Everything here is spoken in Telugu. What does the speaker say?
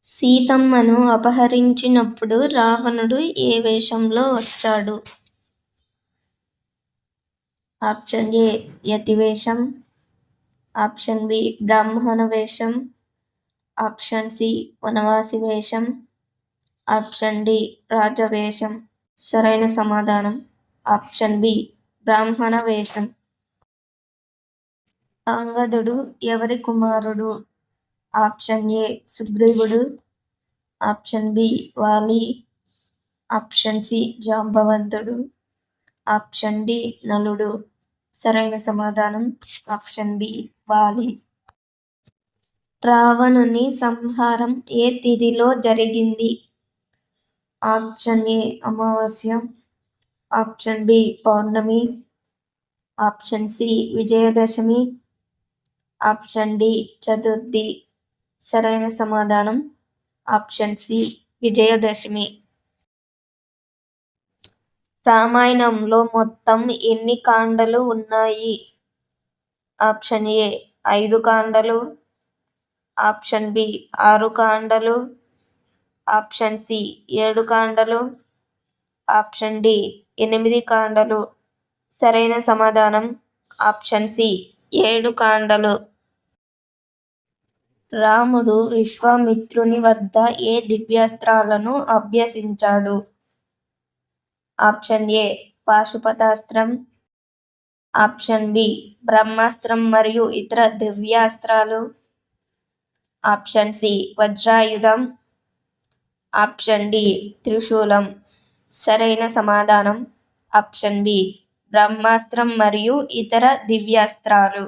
సీతమ్మను అపహరించినప్పుడు రావణుడు ఏ వేషంలో వచ్చాడు? ఆప్షన్ ఏ యతివేషం, ఆప్షన్ బి బ్రాహ్మణ వేషం, ఆప్షన్ సి వనవాసి వేషం, ఆప్షన్ డి రాజవేషం. సరైన సమాధానం ఆప్షన్ బి బ్రాహ్మణ వేషం. అంగదుడు ఎవరి కుమారుడు? ఆప్షన్ ఏ సుగ్రీవుడు, ఆప్షన్ బి వాలి, ఆప్షన్ సి జాంబవంతుడు, ఆప్షన్ డి నలుడు. సరైన సమాధానం ఆప్షన్ బి వాలి. రావణుని సంహారం ఏ తిథిలో జరిగింది? ఆప్షన్ ఏ అమావాస్య, ఆప్షన్ బి పౌర్ణమి, ఆప్షన్ సి విజయదశమి, ఆప్షన్ డి చతుర్థి. సరైన సమాధానం ఆప్షన్ సి విజయదశమి. రామాయణంలో మొత్తం ఎన్ని కాండలు ఉన్నాయి? ఆప్షన్ ఏ 5 కాండలు, ఆప్షన్ బి 6 కాండలు, ఆప్షన్ సి 7 కాండలు, ఆప్షన్ డి 8 కాండలు. సరైన సమాధానం ఆప్షన్ సి 7 కాండలు. రాముడు విశ్వామిత్రుని వద్ద ఏ దివ్యాస్త్రాలను అభ్యసించాడు? ఆప్షన్ ఏ పాశుపతాస్త్రం, ఆప్షన్ బి బ్రహ్మాస్త్రం మరియు ఇతర దివ్యాస్త్రాలు, ఆప్షన్ సి వజ్రాయుధం, ఆప్షన్ డి త్రిశూలం. సరైన సమాధానం ఆప్షన్ బి బ్రహ్మాస్త్రం మరియు ఇతర దివ్యాస్త్రాలు.